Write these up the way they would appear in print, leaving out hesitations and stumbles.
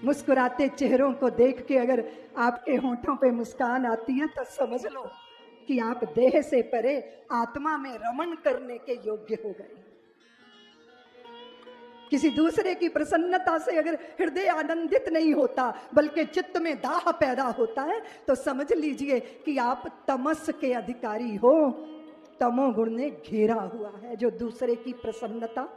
मुस्कुराते चेहरों को देख के अगर आपके होंठों पे मुस्कान आती है तो समझ लो कि आप देह से परे आत्मा में रमण करने के योग्य हो गए। किसी दूसरे की प्रसन्नता से अगर हृदय आनंदित नहीं होता बल्कि चित्त में दाह पैदा होता है तो समझ लीजिए कि आप तमस के अधिकारी हो। तमोगुण ने घेरा हुआ है जो दूसरे की प्रसन्नता।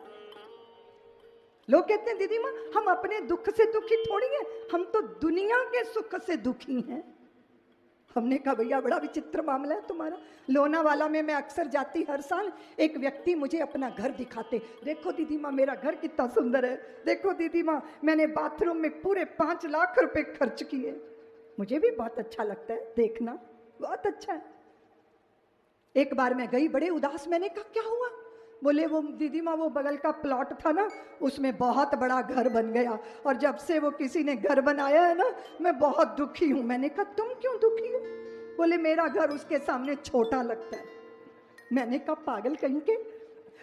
लोग कहते हैं दीदी माँ हम अपने दुख से दुखी थोड़ी हैं, हम तो दुनिया के सुख से दुखी हैं। हमने कहा भैया बड़ा विचित्र मामला है तुम्हारा। लोनावाला में मैं अक्सर जाती हर साल, एक व्यक्ति मुझे अपना घर दिखाते, देखो दीदी माँ मेरा घर कितना सुंदर है, देखो दीदी माँ मैंने बाथरूम में पूरे 5 लाख रुपए खर्च किए। मुझे भी बहुत अच्छा लगता है देखना, बहुत अच्छा है। एक बार मैं गई बड़े उदास, मैंने कहा क्या हुआ? बोले वो दीदी माँ वो बगल का प्लॉट था ना उसमें बहुत बड़ा घर बन गया और जब से वो किसी ने घर बनाया है ना मैं बहुत दुखी हूं। मैंने कहा तुम क्यों दुखी हो? बोले मेरा घर उसके सामने छोटा लगता है। मैंने कहा पागल कहीं के,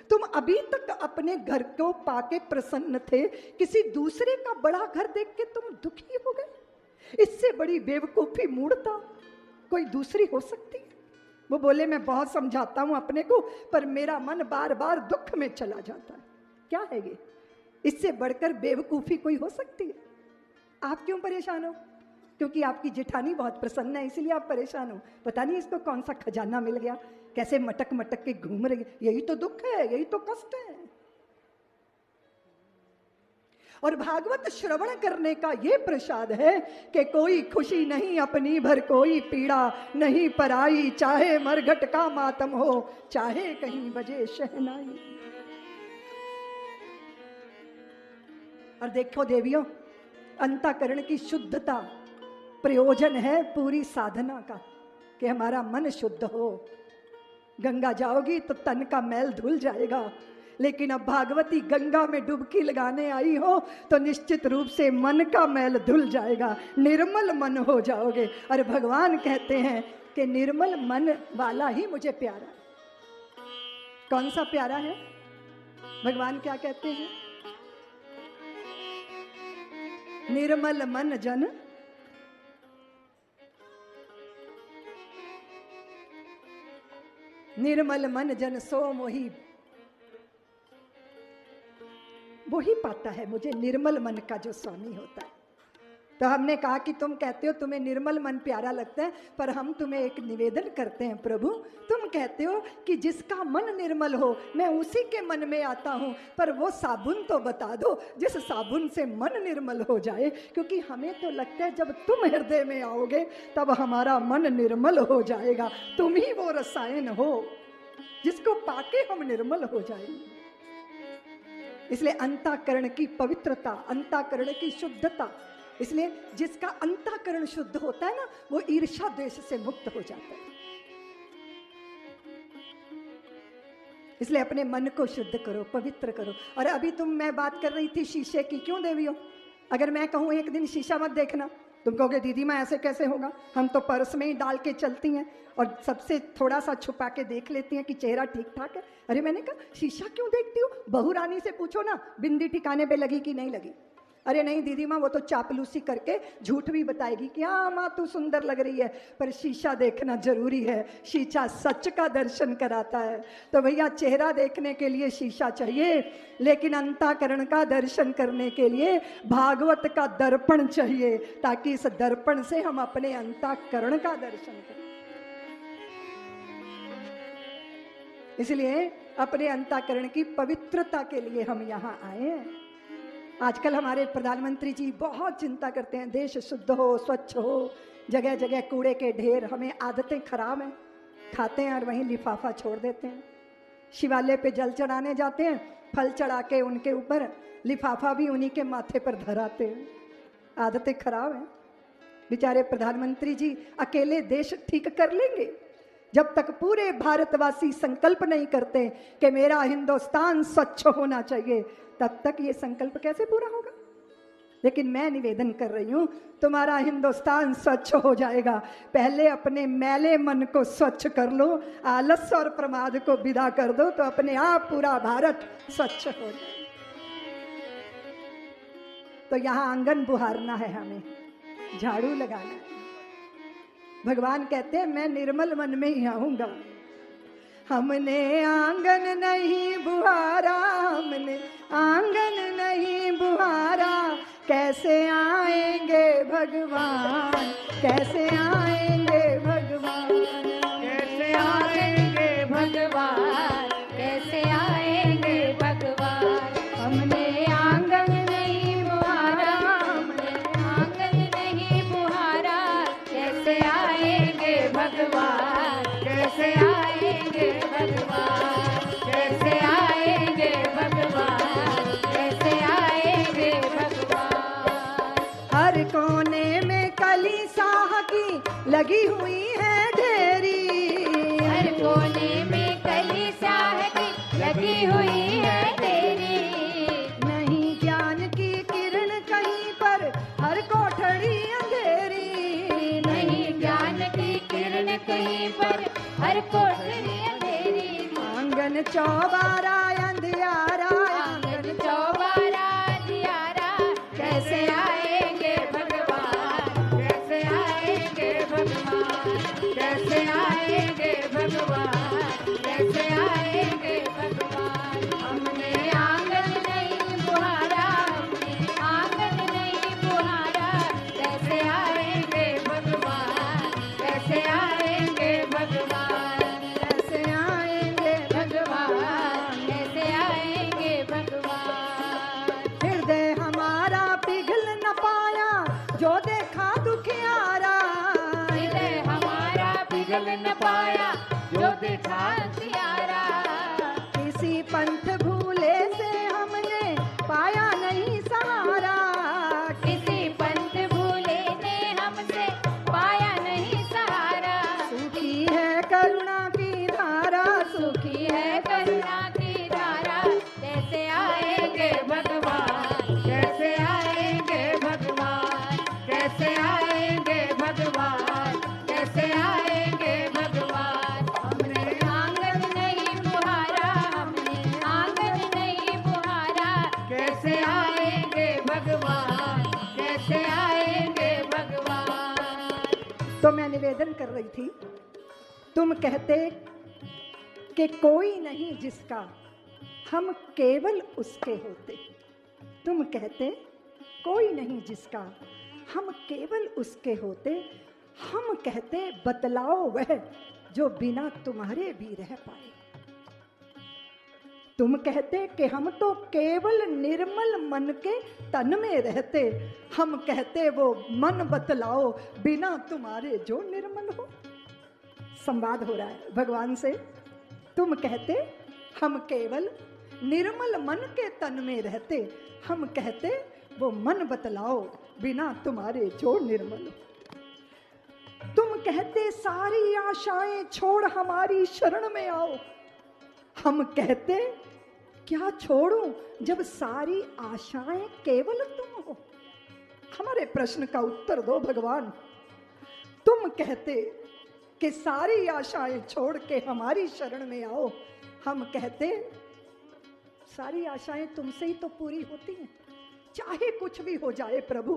तुम अभी तक अपने घर को पाके प्रसन्न थे, किसी दूसरे का बड़ा घर देख के तुम दुखी हो गए? इससे बड़ी बेवकूफी मूढ़ता कोई दूसरी हो सकती है? वो बोले मैं बहुत समझाता हूं अपने को पर मेरा मन बार बार दुख में चला जाता है। क्या है ये? इससे बढ़कर बेवकूफी कोई हो सकती है? आप क्यों परेशान हो? क्योंकि आपकी जेठानी बहुत प्रसन्न है इसलिए आप परेशान हो। पता नहीं इसको कौन सा खजाना मिल गया, कैसे मटक मटक के घूम रही है। यही तो दुख है, यही तो कष्ट है। और भागवत श्रवण करने का ये प्रसाद है कि कोई खुशी नहीं अपनी भर कोई पीड़ा नहीं पराई, चाहे मरघट का मातम हो चाहे कहीं बजे शहनाई। और देखो देवियों, अंतःकरण की शुद्धता प्रयोजन है पूरी साधना का कि हमारा मन शुद्ध हो। गंगा जाओगी तो तन का मैल धुल जाएगा, लेकिन अब भागवती गंगा में डुबकी लगाने आई हो तो निश्चित रूप से मन का मैल धुल जाएगा, निर्मल मन हो जाओगे। और भगवान कहते हैं कि निर्मल मन वाला ही मुझे प्यारा है। कौन सा प्यारा है? भगवान क्या कहते हैं? निर्मल मन जन निर्मल मन जन सो मोही, वो ही पाता है मुझे निर्मल मन का जो स्वामी होता है। तो हमने कहा कि तुम कहते हो तुम्हें निर्मल मन प्यारा लगता है, पर हम तुम्हें एक निवेदन करते हैं प्रभु, तुम कहते हो कि जिसका मन निर्मल हो मैं उसी के मन में आता हूं, पर वो साबुन तो बता दो जिस साबुन से मन निर्मल हो जाए, क्योंकि हमें तो लगता है जब तुम हृदय में आओगे तब हमारा मन निर्मल हो जाएगा। तुम ही वो रसायन हो जिसको पाके हम निर्मल हो जाएंगे। इसलिए अंतःकरण की पवित्रता, अंतःकरण की शुद्धता, इसलिए जिसका अंतःकरण शुद्ध होता है ना वो ईर्ष्या द्वेष से मुक्त हो जाता है। इसलिए अपने मन को शुद्ध करो, पवित्र करो। और अभी मैं बात कर रही थी शीशे की, क्यों देवियों? अगर मैं कहूं एक दिन शीशा मत देखना, तुम कहोगे दीदी माँ ऐसे कैसे होगा, हम तो पर्स में ही डाल के चलती हैं और सबसे थोड़ा सा छुपा के देख लेती हैं कि चेहरा ठीक ठाक है। अरे मैंने कहा शीशा क्यों देखती हो? बहू रानी से पूछो ना बिंदी ठिकाने पे लगी कि नहीं लगी। अरे नहीं दीदी माँ वो तो चापलूसी करके झूठ भी बताएगी कि हाँ माँ तू सुंदर लग रही है, पर शीशा देखना जरूरी है, शीशा सच का दर्शन कराता है। तो भैया चेहरा देखने के लिए शीशा चाहिए, लेकिन अंतःकरण का दर्शन करने के लिए भागवत का दर्पण चाहिए, ताकि इस दर्पण से हम अपने अंतःकरण का दर्शन करें। इसलिए अपने अंतःकरण की पवित्रता के लिए हम यहाँ आए हैं। आजकल हमारे प्रधानमंत्री जी बहुत चिंता करते हैं देश शुद्ध हो, स्वच्छ हो, जगह जगह कूड़े के ढेर। हमें आदतें खराब हैं, खाते हैं और वहीं लिफाफा छोड़ देते हैं। शिवालय पे जल चढ़ाने जाते हैं, फल चढ़ा के उनके ऊपर लिफाफा भी उन्हीं के माथे पर धराते हैं। आदतें खराब हैं। बेचारे प्रधानमंत्री जी अकेले देश ठीक कर लेंगे? जब तक पूरे भारतवासी संकल्प नहीं करते कि मेरा हिंदुस्तान स्वच्छ होना चाहिए, तब तक ये संकल्प कैसे पूरा होगा? लेकिन मैं निवेदन कर रही हूं, तुम्हारा हिंदुस्तान स्वच्छ हो जाएगा। पहले अपने मैले मन को स्वच्छ कर लो, आलस्य और प्रमाद को विदा कर दो, तो अपने आप पूरा भारत स्वच्छ हो जाए। तो यहाँ आंगन बुहारना है, हमें झाड़ू लगाना है। भगवान कहते हैं मैं निर्मल मन में ही आऊंगा। हमने आंगन नहीं बुहारा, हमने आंगन नहीं बुहारा, कैसे आएंगे भगवान, कैसे आएंगे भगवान, कैसे आएंगे भगवान, कैसे आएंगे भगवान। हमने आंगन नहीं बुहारा, हमने आंगन नहीं बुहारा, कैसे आएंगे भगवान, कैसे आएंगे भगवान, कैसे आएंगे भगवान, कैसे आएंगे भगवान। हर कोने में कली साह की लगी हुई है ढेरी, हर कोने में कली साह की लगी हुई है तेरी, नहीं ज्ञान की किरण कहीं पर, हर कोठड़ी अंधेरी, नहीं ज्ञान की किरण कहीं पर, हर कोठरी अंधेरी। आंगन चौबारा अंधियारा, आंगन चौबारा अंधियारा, कैसे आएंगे भगवान, कैसे आएंगे भगवान, कैसे आएंगे भगवान, कैसे आएंगे भगवान। हमने आंगन नहीं बुहारा, हमने आंगन नहीं बुहारा, कैसे आएंगे भगवान, कैसे आएंगे भगवान, कैसे आएंगे भगवान, कैसे आएंगे भगवान। हृदय हमारा पिघल न पाया, जो देखा दुखियारा, हृदय हमारा पिघल न पाया, जो देखा अंधियारा। किसी पंथ भूले से हमने पाया नहीं सहारा, किसी पंथ भूले ने हमसे पाया नहीं सहारा। सूखी है करुणा की धारा, सुखी है करुणा की धारा, कैसे आएंगे भगवान, कैसे आएंगे भगवान, कैसे आएंगे भगवान, कैसे आएंगे भगवान। हमने आंगन नहीं बुहारा, हमने आंगन नहीं बुहारा, कैसे आएंगे भगवान, कैसे आएंगे भगवान। तो मैं निवेदन कर रही थी, तुम कहते कि कोई नहीं जिसका हम केवल उसके होते, तुम कहते कोई नहीं जिसका हम केवल उसके होते, हम कहते बतलाओ वह जो बिना तुम्हारे भी रह पाए। तुम कहते कि हम तो केवल निर्मल मन के तन में रहते, हम कहते वो मन बतलाओ बिना तुम्हारे जो निर्मल हो। संवाद हो रहा है भगवान से। तुम कहते हम केवल निर्मल मन के तन में रहते, हम कहते वो मन बतलाओ बिना तुम्हारे जो निर्मल हो। तुम कहते सारी आशाएं छोड़ हमारी शरण में आओ, हम कहते क्या छोड़ूं जब सारी आशाएं केवल तुम हो। हमारे प्रश्न का उत्तर दो भगवान। तुम कहते कि सारी आशाएं छोड़ के हमारी शरण में आओ, हम कहते सारी आशाएं तुमसे ही तो पूरी होती हैं, चाहे कुछ भी हो जाए प्रभु,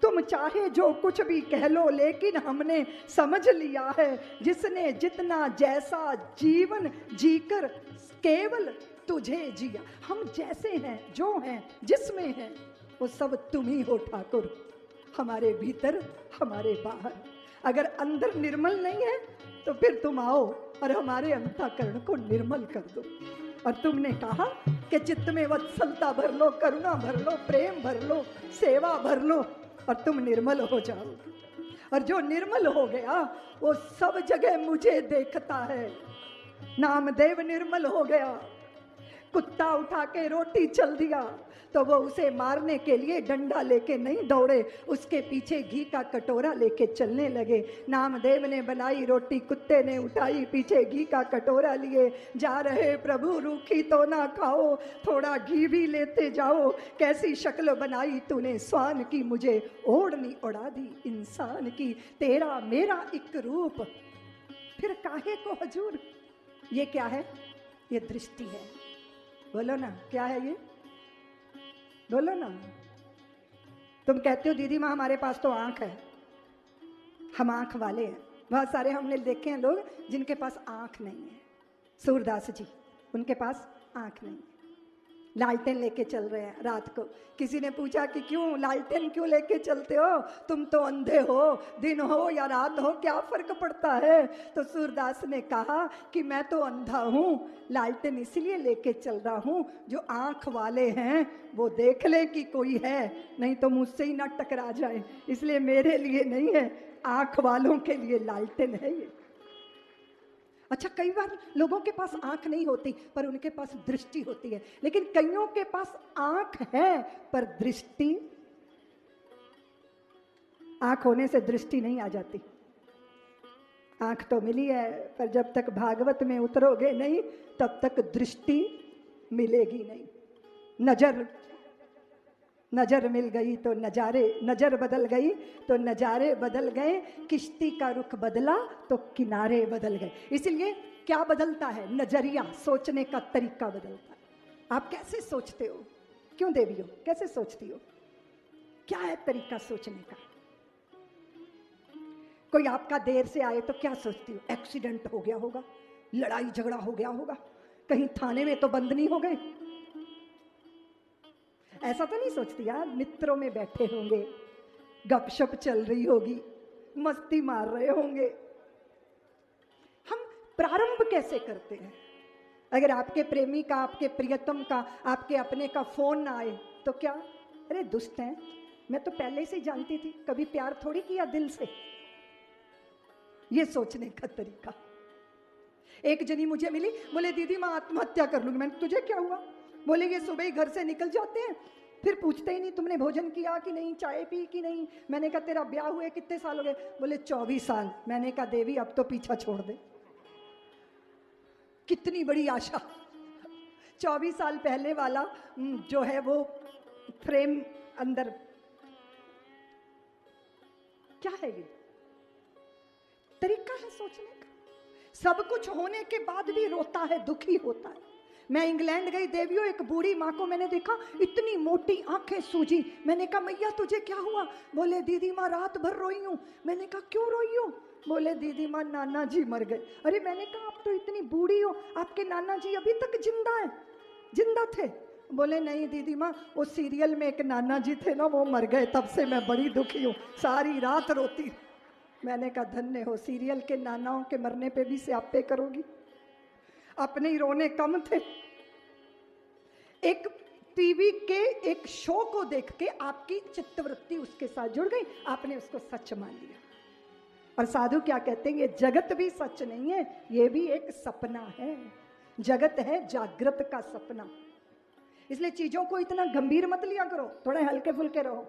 तुम चाहे जो कुछ भी कह लो, लेकिन हमने समझ लिया है जिसने जितना जैसा जीवन जीकर केवल तुझे जिया। हम जैसे हैं, जो हैं, जिसमें हैं, वो सब तुम ही हो ठाकुर, हमारे भीतर हमारे बाहर। अगर अंदर निर्मल नहीं है तो फिर तुम आओ और हमारे अंतःकरण को निर्मल कर दो। और तुमने कहा कि चित्त में वत्सलता भर लो, करुणा भर लो, प्रेम भर लो, सेवा भर लो और तुम निर्मल हो जाओ। और जो निर्मल हो गया वो सब जगह मुझे देखता है। नामदेव निर्मल हो गया, कुत्ता उठा के रोटी चल दिया तो वो उसे मारने के लिए डंडा लेके नहीं दौड़े, उसके पीछे घी का कटोरा लेके चलने लगे। नामदेव ने बनाई रोटी, कुत्ते ने उठाई, पीछे घी का कटोरा लिए जा रहे। प्रभु रूखी तो ना खाओ, थोड़ा घी भी लेते जाओ। कैसी शक्ल बनाई तूने स्वान की, मुझे ओढ़नी उड़ा दी इंसान की। तेरा मेरा एक रूप, फिर काहे को हजूर। ये क्या है? ये दृष्टि है। बोलो ना क्या है ये, बोलो ना। तुम कहते हो दीदी माँ हमारे पास तो आंख है, हम आंख वाले हैं। बहुत सारे हमने देखे हैं लोग जिनके पास आंख नहीं है। सूरदास जी, उनके पास आंख नहीं है, लालटेन लेके चल रहे हैं रात को। किसी ने पूछा कि क्यों लालटेन क्यों लेके चलते हो, तुम तो अंधे हो, दिन हो या रात हो क्या फर्क पड़ता है। तो सूरदास ने कहा कि मैं तो अंधा हूँ, लालटेन इसलिए लेके चल रहा हूँ जो आंख वाले हैं वो देख ले कि कोई है, नहीं तो मुझसे ही ना टकरा जाए, इसलिए मेरे लिए नहीं है, आंख वालों के लिए लालटेन है ये। अच्छा, कई बार लोगों के पास आंख नहीं होती पर उनके पास दृष्टि होती है, लेकिन कईयों के पास आंख है पर दृष्टि, आंख होने से दृष्टि नहीं आ जाती। आंख तो मिली है पर जब तक भागवत में उतरोगे नहीं तब तक दृष्टि मिलेगी नहीं। नजर मिल गई तो नजारे, नजर बदल गई तो नजारे बदल गए, किश्ती का रुख बदला तो किनारे बदल गए। इसलिए क्या बदलता है? नजरिया, सोचने का तरीका बदलता है। आप कैसे सोचते हो? क्यों देवियों, कैसे सोचती हो? क्या है तरीका सोचने का? कोई आपका देर से आए तो क्या सोचती हो? एक्सीडेंट हो गया होगा, लड़ाई झगड़ा हो गया होगा, कहीं थाने में तो बंद नहीं हो गए, ऐसा तो नहीं सोचती यार। मित्रों में बैठे होंगे, गपशप चल रही होगी, मस्ती मार रहे होंगे। हम प्रारंभ कैसे करते हैं? अगर आपके प्रेमी का, आपके प्रियतम का, आपके अपने का फोन ना आए तो क्या, अरे दुष्ट हैं, मैं तो पहले से ही जानती थी, कभी प्यार थोड़ी किया दिल से। ये सोचने का तरीका। एक जनी मुझे मिली, बोले दीदी मैं आत्महत्या कर लूंगी। मैंने, तुझे क्या हुआ? बोले ये सुबह ही घर से निकल जाते हैं, फिर पूछते ही नहीं तुमने भोजन किया कि नहीं, चाय पी कि नहीं। मैंने कहा तेरा ब्याह हुए कितने साल हो गए? बोले 24 साल। मैंने कहा देवी अब तो पीछा छोड़ दे। कितनी बड़ी आशा। 24 साल पहले वाला जो है वो फ्रेम अंदर, क्या है ये? तरीका है सोचने का। सब कुछ होने के बाद भी रोता है, दुखी होता है। मैं इंग्लैंड गई देवियों, एक बूढ़ी माँ को मैंने देखा, इतनी मोटी आंखें सूजी। मैंने कहा मैया तुझे क्या हुआ? बोले दीदी माँ रात भर रोई हूँ। मैंने कहा क्यों रोई हो? बोले दीदी माँ नाना जी मर गए। अरे मैंने कहा आप तो इतनी बूढ़ी हो, आपके नाना जी अभी तक जिंदा थे? बोले नहीं दीदी माँ, वो सीरियल में एक नाना जी थे ना, वो मर गए, तब से मैं बड़ी दुखी हूँ, सारी रात रोती। मैंने कहा धन्य हो, सीरियल के नानाओं के मरने पे भी स्यापे करोगी, अपने ही रोने कम थे। एक टीवी के एक शो को देख के आपकी चित्तवृत्ति उसके साथ जुड़ गई, आपने उसको सच मान लिया। और साधु क्या कहते हैं, ये जगत भी सच नहीं है, ये भी एक सपना है। जगत है जागृत का सपना। इसलिए चीजों को इतना गंभीर मत लिया करो, थोड़े हल्के फुल्के रहो।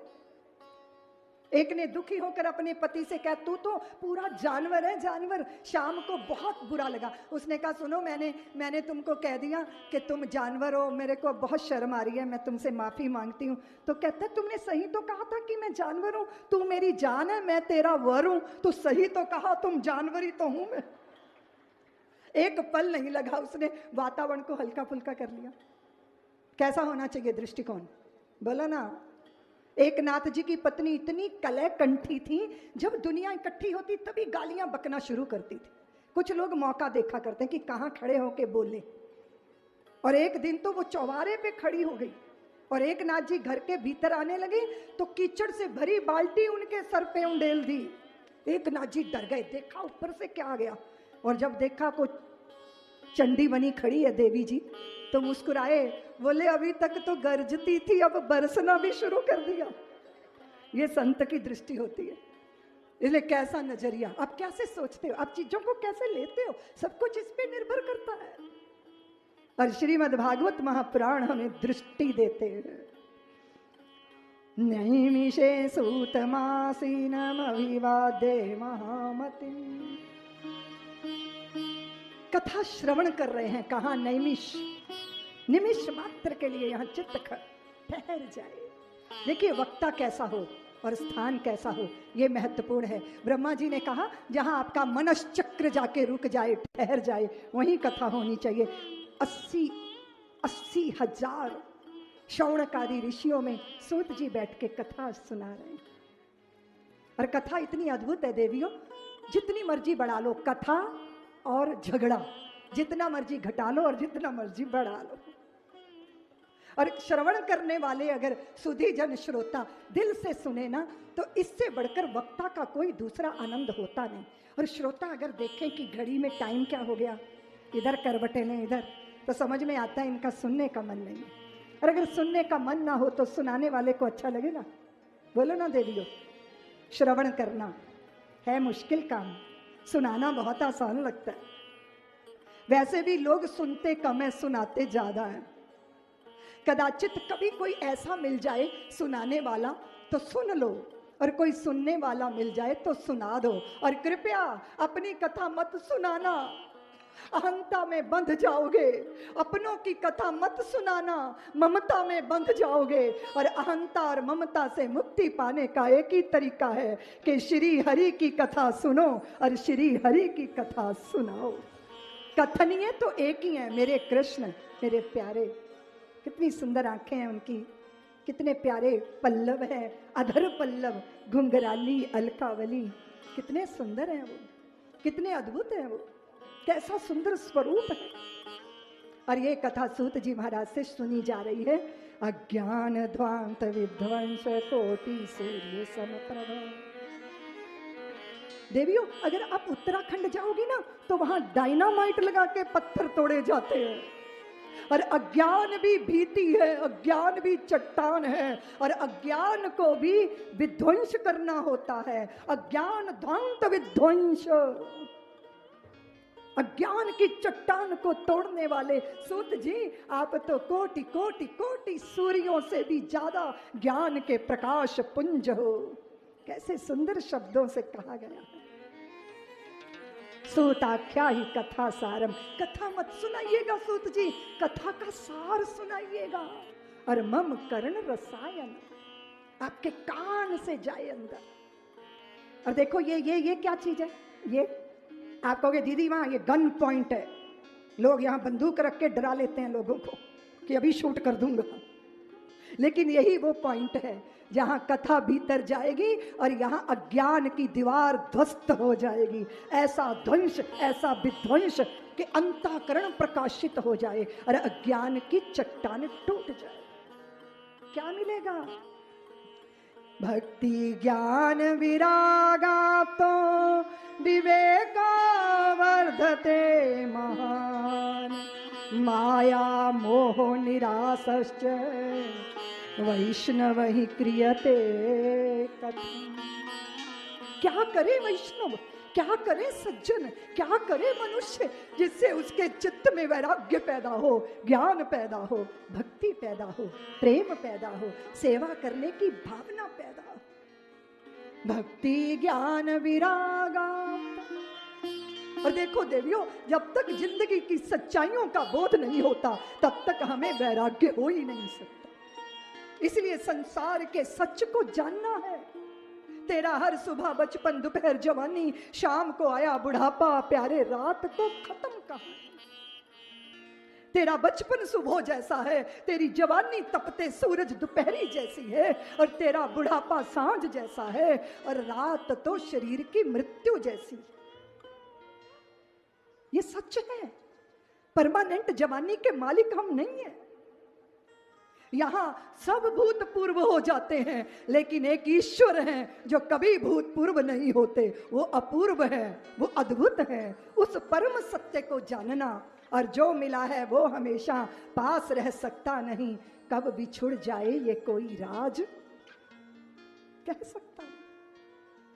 एक ने दुखी होकर अपने पति से कहा तू तो पूरा जानवर है, जानवर। शाम को बहुत बुरा लगा, उसने कहा सुनो मैंने तुमको कह दिया कि तुम जानवर हो, मेरे को बहुत शर्म आ रही है, मैं तुमसे माफी मांगती हूँ। तो कहता है तुमने सही तो कहा था कि मैं जानवर हूँ, तू मेरी जान है, मैं तेरा वर हूँ, तो सही तो कहा, तुम जानवर ही तो हूं मैं। एक पल नहीं लगा, उसने वातावरण को हल्का फुल्का कर लिया। कैसा होना चाहिए दृष्टिकोण? बोलो ना। एक नाथ जी की पत्नी इतनी कलह कंठी थी, जब दुनिया इकट्ठी होती तभी गालियां बकना शुरू करती थी। कुछ लोग मौका देखा करते हैं कि कहाँ खड़े होके बोले। और एक दिन तो वो चौबारे पे खड़ी हो गई और एक नाथ जी घर के भीतर आने लगे तो कीचड़ से भरी बाल्टी उनके सर पे उंडेल दी। एक नाथ जी डर गए, देखा ऊपर से क्या आ गया, और जब देखा को चंडी बनी खड़ी है देवी जी, तो मुस्कुराए, बोले अभी तक तो गरजती थी, अब बरसना भी शुरू कर दिया। ये संत की दृष्टि होती है। इसलिए कैसा नजरिया, आप कैसे सोचते हो, आप चीजों को कैसे लेते हो, सब कुछ इस पे निर्भर करता है। और श्रीमद् भागवत महापुराण हमें दृष्टि देते हैं। नैमिषे सूतमासीनम अभिवाद्य महामतिम्। कथा श्रवण कर रहे हैं, कहा नैमिष, निमिष मात्र के लिए यहाँ चित्त ठहर जाए। देखिए वक्ता कैसा हो और स्थान कैसा हो, ये महत्वपूर्ण है। ब्रह्मा जी ने कहा जहाँ आपका मनश्चक्र जाके रुक जाए, ठहर जाए, वहीं कथा होनी चाहिए। 80,000 शौनकादि ऋषियों में सूत जी बैठ के कथा सुना रहे हैं। और कथा इतनी अद्भुत है देवियों, जितनी मर्जी बढ़ा लो कथा और झगड़ा, जितना मर्जी घटा लो और जितना मर्जी बढ़ा लो। और श्रवण करने वाले अगर सुधी जन श्रोता दिल से सुने ना, तो इससे बढ़कर वक्ता का कोई दूसरा आनंद होता नहीं। और श्रोता अगर देखें कि घड़ी में टाइम क्या हो गया, इधर करवटे ने इधर, तो समझ में आता है इनका सुनने का मन नहीं है। और अगर सुनने का मन ना हो तो सुनाने वाले को अच्छा लगेगा? बोलो ना देवियों। श्रवण करना है मुश्किल काम, सुनाना बहुत आसान लगता है। वैसे भी लोग सुनते कम है, सुनाते ज्यादा है। कदाचित कभी कोई ऐसा मिल जाए सुनाने वाला तो सुन लो, और कोई सुनने वाला मिल जाए तो सुना दो। और कृपया अपनी कथा मत सुनाना, अहंता में बंध जाओगे। अपनों की कथा मत सुनाना, ममता में बंध जाओगे। और अहंता और ममता से मुक्ति पाने का एक ही तरीका है कि श्री हरि की कथा सुनो और श्री हरि की कथा सुनाओ। कथनीय तो एक ही है, मेरे कृष्ण, मेरे प्यारे। कितनी सुंदर आंखें हैं उनकी, कितने प्यारे पल्लव है, अधर पल्लव, घुंघराली अलकावली, कितने सुंदर हैं वो, कितने अद्भुत हैं वो, कैसा सुंदर स्वरूप है। और ये कथा सूत जी महाराज से सुनी जा रही है। अज्ञान ध्वांत विध्वंस कोटि सूर्य समप्रभ। देवियों, अगर आप उत्तराखंड जाओगी ना, तो वहां डायनामाइट लगा के पत्थर तोड़े जाते हैं। और अज्ञान भी भीति है, अज्ञान भी चट्टान है, और अज्ञान को भी विध्वंस करना होता है। अज्ञान ध्वांत विध्वंस, अज्ञान की चट्टान को तोड़ने वाले सूत जी, आप तो कोटि कोटि कोटि सूर्यों से भी ज्यादा ज्ञान के प्रकाश पुंज हो। कैसे सुंदर शब्दों से कहा गया है। सूताख्या ही कथा सारम, कथा मत सुनाइएगा सूत जी, कथा का सार सुनाइएगा। और मम कर्ण रसायन, आपके कान से जाए अंदर। और देखो ये क्या चीज है, ये आप कहोगे दीदी वहां ये गन पॉइंट है, लोग यहाँ बंदूक रख के डरा लेते हैं लोगों को कि अभी शूट कर दूंगा। लेकिन यही वो पॉइंट है जहां कथा भीतर जाएगी और यहाँ अज्ञान की दीवार ध्वस्त हो जाएगी। ऐसा ध्वंस, ऐसा विध्वंस कि अंतःकरण प्रकाशित हो जाए और अज्ञान की चट्टान टूट जाए। क्या मिलेगा? भक्ति ज्ञान विरागाप्तो विवेका वर्धते महान, माया मोह निरासश्च वैष्णव ही क्रियते कथम। क्या करे वैष्णव, क्या करे सज्जन, क्या करे मनुष्य, जिससे उसके चित्त में वैराग्य पैदा हो, ज्ञान पैदा हो, भक्ति पैदा हो, प्रेम पैदा हो, सेवा करने की भावना पैदा हो। भक्ति ज्ञान विरागा। और देखो देवियों, जब तक जिंदगी की सच्चाइयों का बोध नहीं होता तब तक हमें वैराग्य हो ही नहीं सकता। इसलिए संसार के सच को जानना है। तेरा हर सुबह बचपन, दोपहर जवानी, शाम को आया बुढ़ापा, प्यारे रात को खत्म कहानी। तेरा बचपन सुबह जैसा है, तेरी जवानी तपते सूरज दोपहरी जैसी है, और तेरा बुढ़ापा सांझ जैसा है, और रात तो शरीर की मृत्यु जैसी। ये सच है। परमानेंट जवानी के मालिक हम नहीं है। यहां सब भूतपूर्व हो जाते हैं, लेकिन एक ईश्वर हैं जो कभी भूतपूर्व नहीं होते। वो अपूर्व है, वो अद्भुत है। उस परम सत्य को जानना, और जो मिला है वो हमेशा पास रह सकता नहीं। कब बिछुड़ जाए ये कोई राज कह सकता है।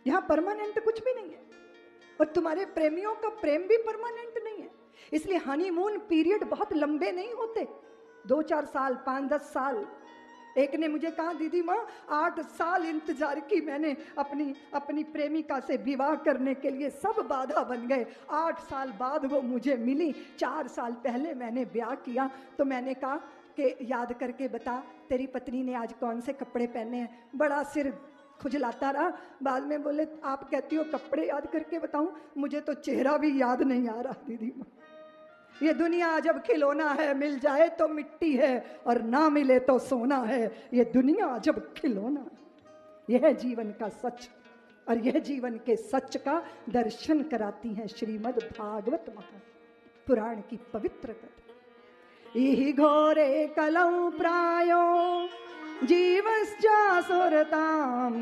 यहां परमानेंट कुछ भी नहीं है, और तुम्हारे प्रेमियों का प्रेम भी परमानेंट नहीं है। इसलिए हनीमून पीरियड बहुत लंबे नहीं होते, 2-4 साल, 5-10 साल। एक ने मुझे कहा दीदी माँ 8 साल इंतजार की मैंने अपनी प्रेमिका से विवाह करने के लिए, सब बाधा बन गए। 8 साल बाद वो मुझे मिली। 4 साल पहले मैंने ब्याह किया, तो मैंने कहा कि याद करके बता तेरी पत्नी ने आज कौन से कपड़े पहने हैं। बड़ा सिर खुजलाता रहा। बाद में बोले आप कहती हो कपड़े याद करके बताऊं, मुझे तो चेहरा भी याद नहीं आ रहा दीदी माँ। ये दुनिया जब खिलौना है, मिल जाए तो मिट्टी है और ना मिले तो सोना है। ये दुनिया जब खिलौना, यह जीवन का सच, और यह जीवन के सच का दर्शन कराती है श्रीमद् भागवत महापुराण की पवित्र कथा। इहि घोरे कलौ प्रायो जीवश्चासुरतां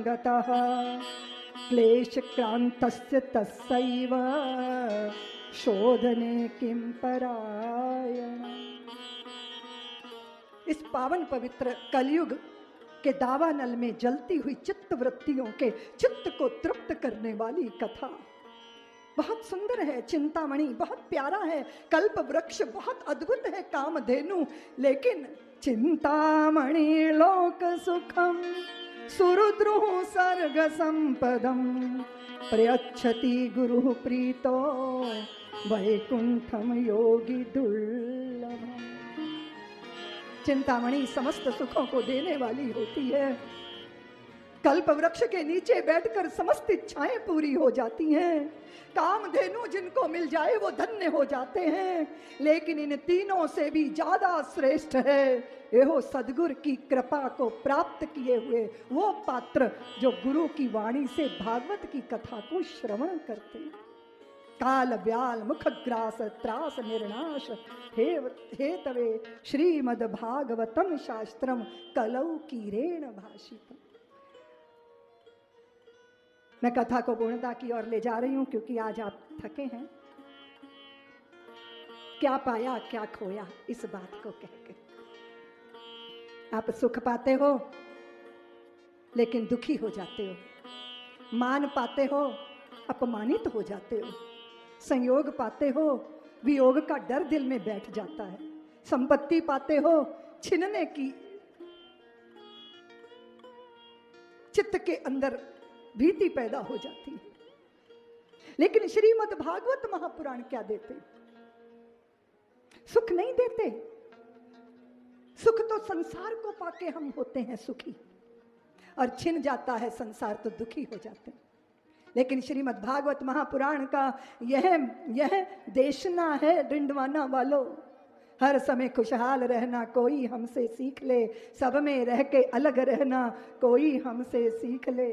गतः क्लेश क्रांतस्य तस्सैव शोधने किं परायण। इस पावन पवित्र कलयुग के दावानल में जलती हुई चित्त वृत्तियों के चित्त को तृप्त करने वाली कथा बहुत सुंदर है। चिंतामणि बहुत प्यारा है, कल्प वृक्ष बहुत अद्भुत है, कामधेनु, लेकिन चिंतामणि लोक सुखम सुरुद्रुः सर्ग संपदम प्रयच्छति गुरु प्रीतो वैकुंठम योगी दुर्लभम। चिंतामणि समस्त सुखों को देने वाली होती है। कल्प वृक्ष के नीचे बैठकर समस्त इच्छाएं पूरी हो जाती हैं। कामधेनु जिनको मिल जाए वो धन्य हो जाते हैं। लेकिन इन तीनों से भी ज्यादा श्रेष्ठ है एहो सदगुरु की कृपा को प्राप्त किए हुए वो पात्र जो गुरु की वाणी से भागवत की कथा को श्रवण करते हैं। काल ब्याल मुख ग्रास त्रास निर्नाश हे तवे श्रीमद् भागवतम शास्त्रम कलौ कीरेण भाषितम। मैं कथा को पूर्णता की ओर ले जा रही हूं क्योंकि आज आप थके हैं। क्या पाया क्या खोया इस बात को कहकर आप सुख पाते हो लेकिन दुखी हो जाते हो, मान पाते हो अपमानित हो जाते हो, संयोग पाते हो वियोग का डर दिल में बैठ जाता है, संपत्ति पाते हो छिनने की चित्त के अंदर भीति पैदा हो जाती है। लेकिन श्रीमद् भागवत महापुराण क्या देते? सुख नहीं देते। सुख तो संसार को पाके हम होते हैं सुखी, और छिन जाता है संसार तो दुखी हो जाते हैं। लेकिन श्रीमद् भागवत महापुराण का यह देशना है डिंडवाना वालों, हर समय खुशहाल रहना कोई हमसे सीख ले, सब में रह के अलग रहना कोई हमसे सीख ले,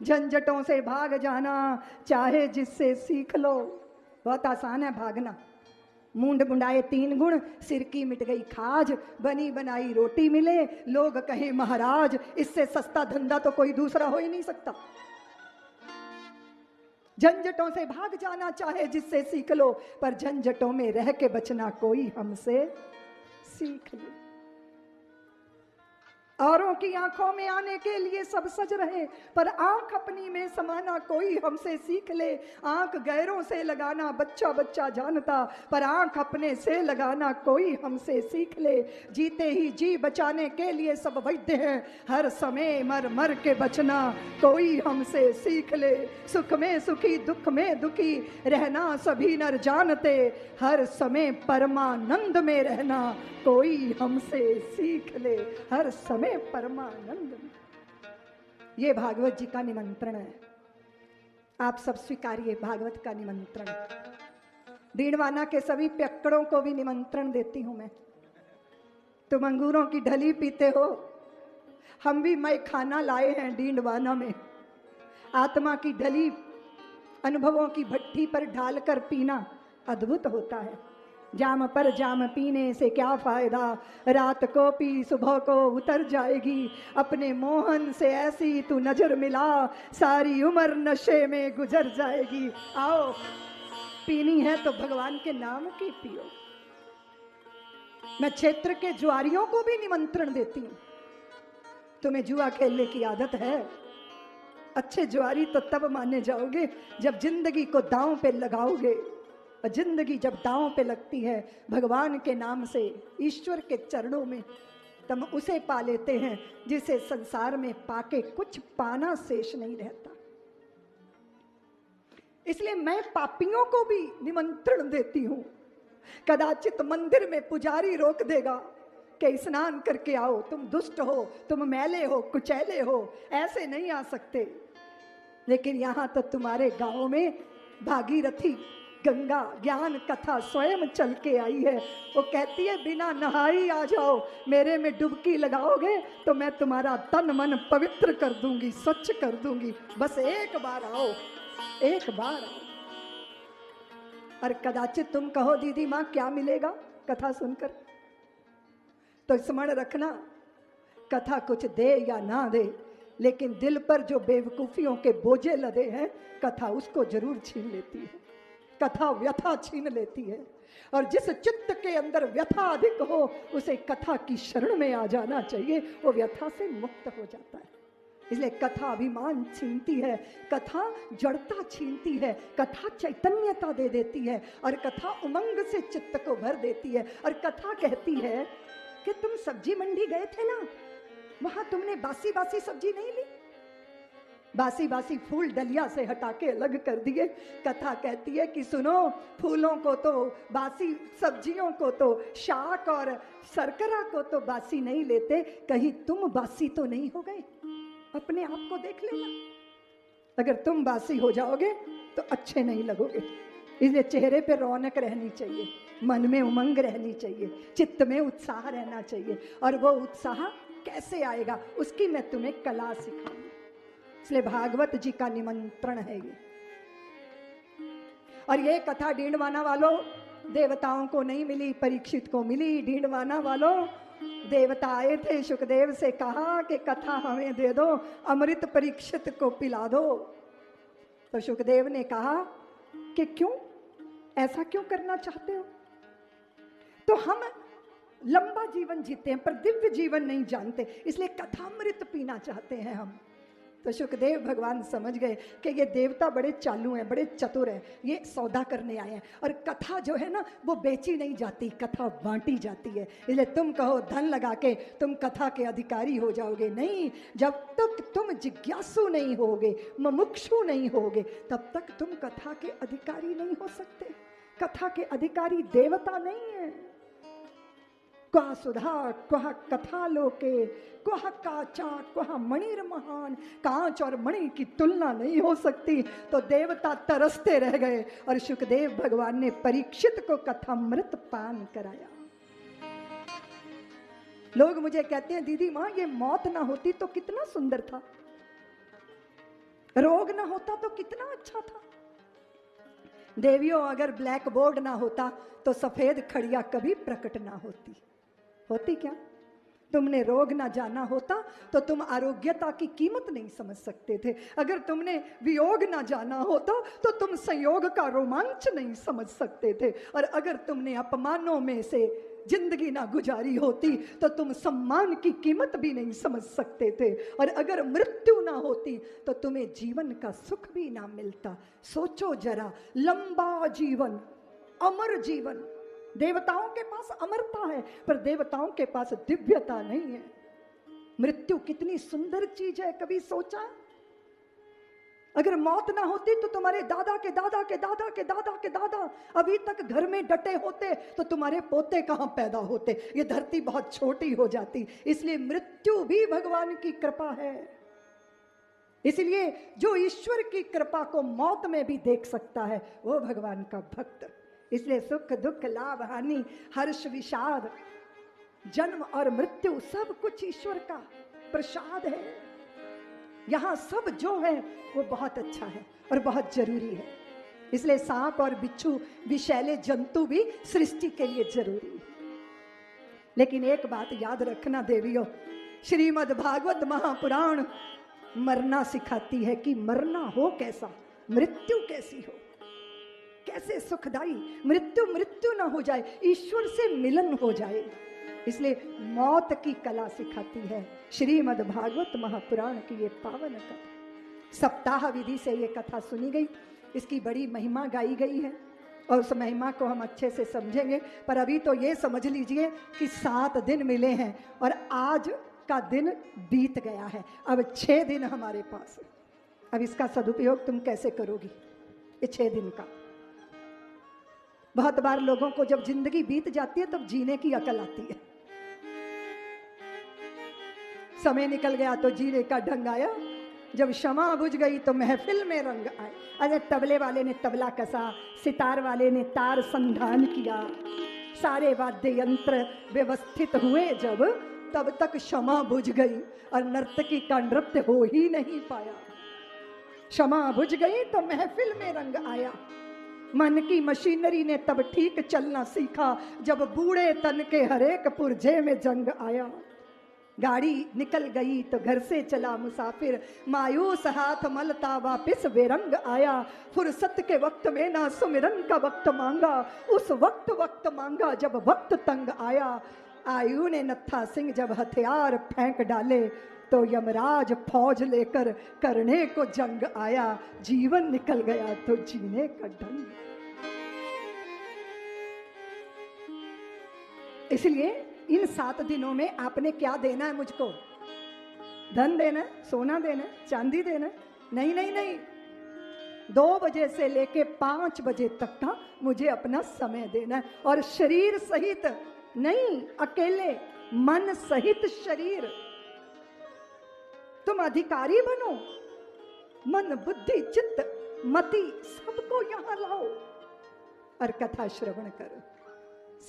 झंझटों से भाग जाना चाहे जिससे सीख लो। बहुत आसान है भागना। मूंड मुंडाए 3 गुण, सिर की मिट गई खाज, बनी बनाई रोटी मिले, लोग कहें महाराज, इससे सस्ता धंधा तो कोई दूसरा हो ही नहीं सकता। झंझटों से भाग जाना चाहे जिससे सीख लो, पर झंझटों में रह के बचना कोई हमसे सीख ले। औरों की आंखों में आने के लिए सब सज रहे, पर आंख अपनी में समाना कोई हमसे सीख ले। आंख गैरों से लगाना बच्चा बच्चा जानता, पर आंख अपने से लगाना कोई हमसे सीख ले। जीते ही जी बचाने के लिए सब वैद्य हैं, हर समय मर मर के बचना कोई हमसे सीख ले। सुख में सुखी दुख में दुखी रहना सभी नर जानते, हर समय परमानंद में रहना कोई हमसे सीख ले। हर समय परमानंद में। ये भागवत जी का निमंत्रण है, आप सब स्वीकारिए भागवत का निमंत्रण। डीडवाना के सभी पियक्कड़ों को भी निमंत्रण देती हूं मैं। तुम अंगूरों की ढली पीते हो, हम भी मैं खाना लाए हैं डीडवाना में। आत्मा की ढली अनुभवों की भट्टी पर ढालकर पीना अद्भुत होता है। जाम पर जाम पीने से क्या फायदा, रात को पी सुबह को उतर जाएगी। अपने मोहन से ऐसी तू नजर मिला, सारी उम्र नशे में गुजर जाएगी। आओ पीनी है तो भगवान के नाम की पियो। मैं क्षेत्र के जुआरियों को भी निमंत्रण देती हूं। तुम्हें जुआ खेलने की आदत है, अच्छे जुआरी तो तब माने जाओगे जब जिंदगी को दांव पे लगाओगे। और जिंदगी जब दांव पे लगती है भगवान के नाम से, ईश्वर के चरणों में, तब उसे पा लेते हैं जिसे संसार में पाके कुछ पाना शेष नहीं रहता। इसलिए मैं पापियों को भी निमंत्रण देती हूं। कदाचित मंदिर में पुजारी रोक देगा कि स्नान करके आओ, तुम दुष्ट हो, तुम मैले हो, कुचैले हो, ऐसे नहीं आ सकते। लेकिन यहां तो तुम्हारे गांव में भागीरथी गंगा ज्ञान कथा स्वयं चल के आई है। वो कहती है बिना नहाई आ जाओ, मेरे में डुबकी लगाओगे तो मैं तुम्हारा तन मन पवित्र कर दूंगी, स्वच्छ कर दूंगी। बस एक बार आओ, एक बार आओ। और कदाचित तुम कहो दीदी माँ क्या मिलेगा कथा सुनकर, तो स्मरण रखना कथा कुछ दे या ना दे, लेकिन दिल पर जो बेवकूफियों के बोझे लदे हैं कथा उसको जरूर छीन लेती है। कथा व्यथा छीन लेती है, और जिस चित्त के अंदर व्यथा अधिक हो उसे कथा की शरण में आ जाना चाहिए, वो व्यथा से मुक्त हो जाता है। इसलिए कथा अभिमान छीनती है, कथा जड़ता छीनती है, कथा चैतन्यता दे देती है, और कथा उमंग से चित्त को भर देती है। और कथा कहती है कि तुम सब्जी मंडी गए थे ना, वहां तुमने बासी बासी सब्जी नहीं ली, बासी बासी फूल डलिया से हटा के अलग कर दिए। कथा कहती है कि सुनो, फूलों को तो, बासी सब्जियों को तो, शाक और शर्करा को तो बासी नहीं लेते, कहीं तुम बासी तो नहीं हो गए? अपने आप को देख लेना, अगर तुम बासी हो जाओगे तो अच्छे नहीं लगोगे। इसलिए चेहरे पे रौनक रहनी चाहिए, मन में उमंग रहनी चाहिए, चित्त में उत्साह रहना चाहिए। और वो उत्साह कैसे आएगा उसकी मैं तुम्हें कला सिखाऊंगी। इसलिए भागवत जी का निमंत्रण है ये। और ये कथा डींडवाना वालों देवताओं को नहीं मिली, परीक्षित को मिली। डींडवाना वालों देवता आए थे, सुखदेव से कहा कि कथा हमें दे दो, अमृत परीक्षित को पिला दो। तो सुखदेव ने कहा कि क्यों, ऐसा क्यों करना चाहते हो? तो हम लंबा जीवन जीते हैं पर दिव्य जीवन नहीं जानते, इसलिए कथामृत पीना चाहते हैं हम। तो सुखदेव भगवान समझ गए कि ये देवता बड़े चालू हैं, बड़े चतुर हैं, ये सौदा करने आए हैं। और कथा जो है ना वो बेची नहीं जाती, कथा बांटी जाती है। इसलिए तुम कहो धन लगा के तुम कथा के अधिकारी हो जाओगे, नहीं। जब तक तुम जिज्ञासु नहीं होगे, मुमुक्षु नहीं होगे, तब तक तुम कथा के अधिकारी नहीं हो सकते। कथा के अधिकारी देवता नहीं है। क्वा सुधा क्वा कथा लोके क्वा काचा क्वा मणिर महान, कांच और मणि की तुलना नहीं हो सकती। तो देवता तरसते रह गए और सुखदेव भगवान ने परीक्षित को कथामृत पान कराया। लोग मुझे कहते हैं दीदी माँ ये मौत ना होती तो कितना सुंदर था, रोग ना होता तो कितना अच्छा था। देवियों अगर ब्लैक बोर्ड ना होता तो सफेद खड़िया कभी प्रकट ना होती। होती क्या? तुमने रोग ना जाना होता तो तुम आरोग्यता की कीमत नहीं समझ सकते थे। अगर तुमने वियोग ना जाना होता तो तुम संयोग का रोमांच नहीं समझ सकते थे। और अगर तुमने अपमानों में से जिंदगी ना गुजारी होती तो तुम सम्मान की कीमत भी नहीं समझ सकते थे। और अगर मृत्यु ना होती तो तुम्हें जीवन का सुख भी ना मिलता। सोचो जरा, लंबा जीवन, अमर जीवन। देवताओं के पास अमरता है पर देवताओं के पास दिव्यता नहीं है। मृत्यु कितनी सुंदर चीज है, कभी सोचा? अगर मौत ना होती तो तुम्हारे दादा के दादा के दादा के दादा के दादा अभी तक घर में डटे होते तो तुम्हारे पोते कहां पैदा होते? ये धरती बहुत छोटी हो जाती। इसलिए मृत्यु भी भगवान की कृपा है। इसलिए जो ईश्वर की कृपा को मौत में भी देख सकता है वो भगवान का भक्त। इसलिए सुख दुख लाभ हानि हर्ष विषाद जन्म और मृत्यु सब कुछ ईश्वर का प्रसाद है। यहाँ सब जो है वो बहुत अच्छा है और बहुत जरूरी है। इसलिए सांप और बिच्छू विषैले जंतु भी सृष्टि के लिए जरूरी है। लेकिन एक बात याद रखना देवियों, श्रीमद् भागवत महापुराण मरना सिखाती है कि मरना हो कैसा, मृत्यु कैसी हो, कैसे सुखदाई मृत्यु, मृत्यु ना हो जाए, ईश्वर से मिलन हो जाए। इसलिए मौत की कला सिखाती है श्रीमद् भागवत महापुराण की ये पावन कथा। सप्ताह विधि से ये कथा सुनी गई, इसकी बड़ी महिमा गाई गई है और उस महिमा को हम अच्छे से समझेंगे। पर अभी तो ये समझ लीजिए कि 7 दिन मिले हैं और आज का दिन बीत गया है, अब 6 दिन हमारे पास है। अब इसका सदुपयोग तुम कैसे करोगी ये 6 दिन का? बहुत बार लोगों को जब जिंदगी बीत जाती है तब जीने की अकल आती है। समय निकल गया तो जीने का ढंग आया, जब क्षमा बुझ गई तो महफिल में रंग आए। अरे तबले वाले ने तबला कसा, सितार वाले ने तार संधान किया, सारे वाद्य यंत्र व्यवस्थित हुए जब, तब तक क्षमा बुझ गई और नर्तकी का नृत्य हो ही नहीं पाया। क्षमा बुझ गई तो महफिल में रंग आया। मन की मशीनरी ने तब ठीक चलना सीखा जब बूढ़े तन के हरेक पुर्जे में जंग आया। गाड़ी निकल गई तो घर से चला मुसाफिर, मायूस हाथ मलता वापिस बेरंग आया। फुर्सत के वक्त में ना सुमिरन का वक्त मांगा, उस वक्त मांगा जब वक्त तंग आया। आयु ने नत्था सिंह जब हथियार फेंक डाले तो यमराज फौज लेकर करने को जंग आया। जीवन निकल गया तो जीने का ढंग। इसलिए इन 7 दिनों में आपने क्या देना है मुझको? धन देना है, सोना देना है, चांदी देना है? नहीं नहीं नहीं, 2 बजे से लेके 5 बजे तक का मुझे अपना समय देना है। और शरीर सहित नहीं, अकेले मन सहित शरीर। तुम अधिकारी बनो, मन बुद्धि चित्त मति सबको यहां लाओ और कथा श्रवण करो।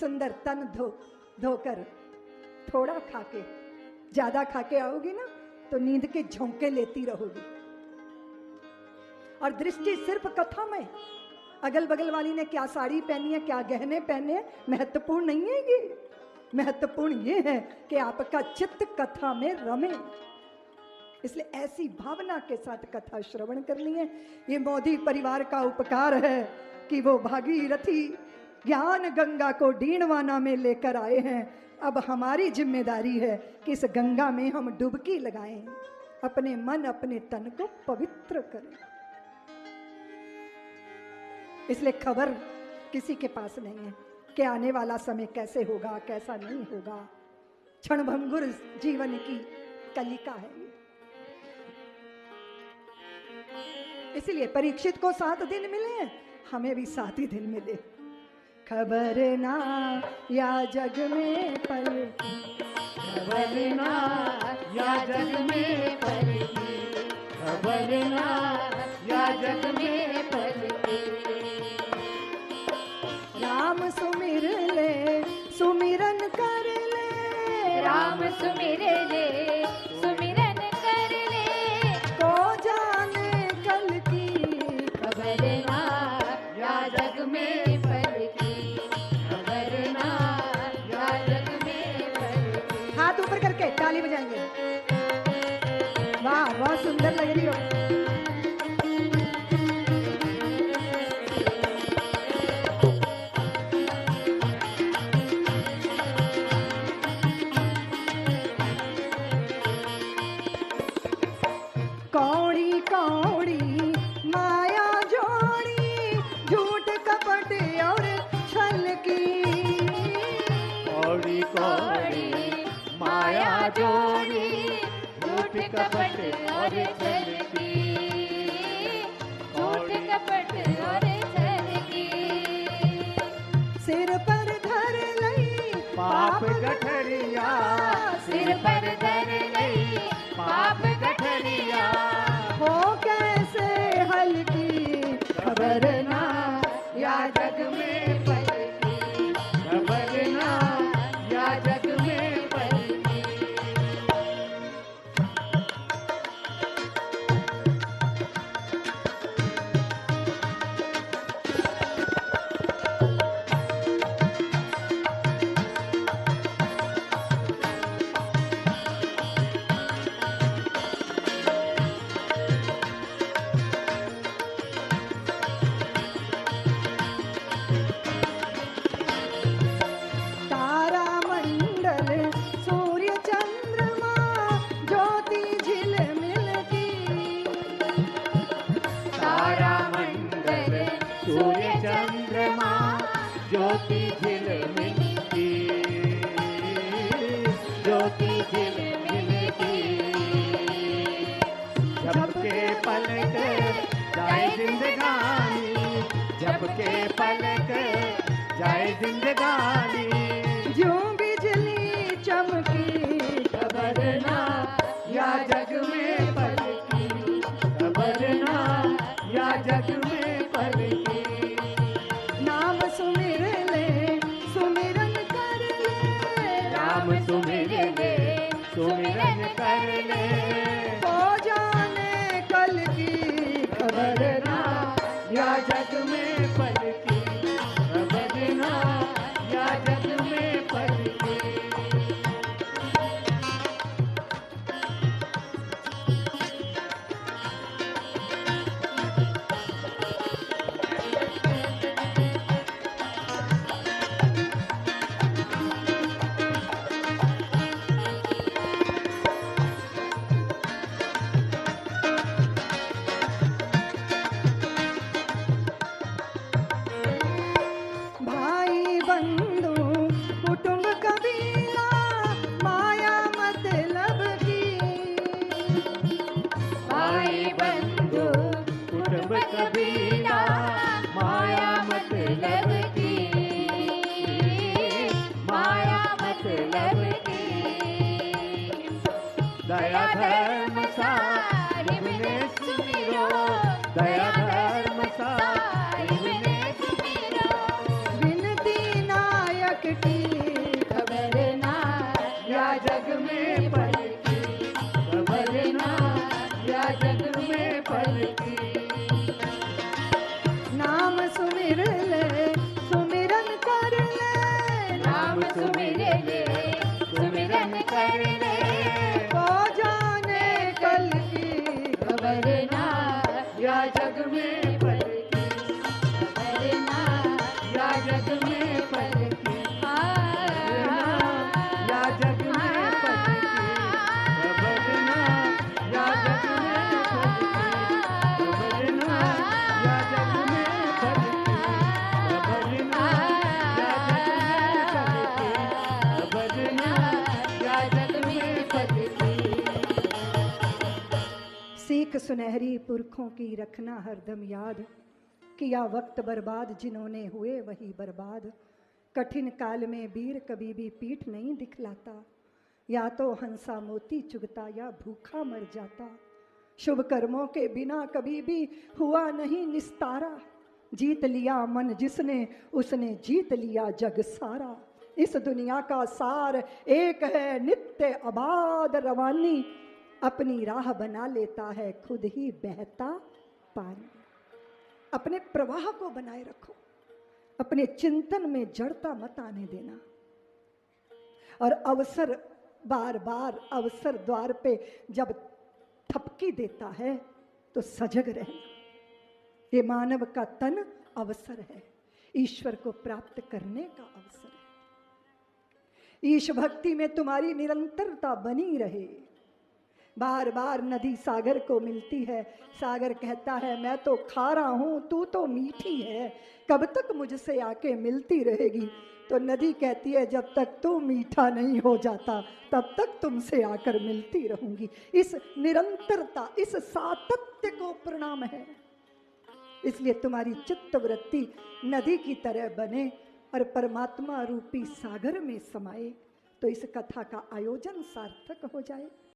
सुंदर तन धोकर थोड़ा खाके, ज्यादा खाके आओगी ना तो नींद के झोंके लेती रहोगी। और दृष्टि सिर्फ कथा में, अगल बगल वाली ने क्या साड़ी पहनी है, क्या गहने पहने हैं, महत्वपूर्ण नहीं है ये। महत्वपूर्ण ये है कि आपका चित्त कथा में रमे। इसलिए ऐसी भावना के साथ कथा श्रवण करनी है। ये मोदी परिवार का उपकार है कि वो भागीरथी ज्ञान गंगा को डीणवाना में लेकर आए हैं। अब हमारी जिम्मेदारी है कि इस गंगा में हम डुबकी लगाएं, अपने मन अपने तन को पवित्र करें। इसलिए खबर किसी के पास नहीं है कि आने वाला समय कैसे होगा, कैसा नहीं होगा। क्षणभंगुर जीवन की कलिका है ये। इसलिए परीक्षित को 7 दिन मिले हैं, हमें भी 7 ही दिन मिले। खबर ना या जग में पलकी, खबर ना या जग में पलकी, खबर ना या जग में पलकी। राम सुमिर ले सुमिरन कर ले, राम सुमिर ले सुमिरन कर ले, को जाने कल की खबर ना या जग में पलकी, खबर ना या जग में पलकी। हाथ ऊपर करके ताली बजाएंगे। वाह, बहुत सुंदर लग रही हो। कौड़ी कौड़ी माया जोड़ी, झूठ कपट और छल की। कौड़ी कौड़ी माया जोड़ी, झूठ कपट और छल की, झूठ कपट और छल की। सिर पर धर लई पाप गठरिया, सिर पर धर लई पाप गठरिया। हो कैसे हल्की खबर ना या जग में पलकी, खबर ना या जग में पलकी। तारा मंडल सूर्य चंद्रमा ज्योति झिलमिल की। तारा मंडल सूर्य चंद्रमा ज्योति झिलमिल की, ज्योति झिलमिल की। झपके पलक जाए जिंदगानी, झपके पलक जाए जिंदगानी। जो बिजली चमकी खबर ना या जग में पलकी, खबरना या जग में पलकी, खबरना या जग में पलकी। भाई बंधु कुटुंब कबीला माया मतलब की, भाई बंधु कुटुंब कबीला माया मतलब की, माया मतलब की। दया धर्म साहिब ने सुमिरो, दया धर्म साहिब ने सुमिरो। विनती नायक की खबरना या जग में पलकी, खबरना या जग में पलकी। नाम सुमिर ले सुमिरन कर ले, नाम सुमिर ले सुमिरन कर ले, को जाने कल की खबरना या जग में पलकी, खबरना या जग में पलकी। या जग में पलकी, खबरना या जग में पलकी, खबरना या जग में पलकी, खबरना या जग में पलकी, खबरना या जग में पलकी। सीख सुनहरी पुरखों की रखना हरदम याद, किया वक्त बर्बाद जिन्होंने हुए वही बर्बाद। कठिन काल में वीर कभी भी पीठ नहीं दिखलाता, या तो हंसा मोती चुगता या भूखा मर जाता। शुभ कर्मों के बिना कभी भी हुआ नहीं निस्तारा, जीत लिया मन जिसने उसने जीत लिया जग सारा। इस दुनिया का सार एक है नित्य आबाद रवानी, अपनी राह बना लेता है खुद ही बहता पानी। अपने प्रवाह को बनाए रखो, अपने चिंतन में जड़ता मत आने देना, और अवसर बार बार अवसर द्वार पे जब थपकी देता है तो सजग रहना। ये मानव का तन अवसर है, ईश्वर को प्राप्त करने का अवसर है। ईश भक्ति में तुम्हारी निरंतरता बनी रहे। बार बार नदी सागर को मिलती है, सागर कहता है मैं तो खारा हूं, तू तो मीठी है, कब तक मुझसे आके मिलती रहेगी। तो नदी कहती है जब तक तू मीठा नहीं हो जाता तब तक तुमसे आकर मिलती रहूंगी। इस निरंतरता, इस सातत्य को प्रणाम है। इसलिए तुम्हारी चित्तवृत्ति नदी की तरह बने और परमात्मा रूपी सागर में समाये, तो इस कथा का आयोजन सार्थक हो जाए।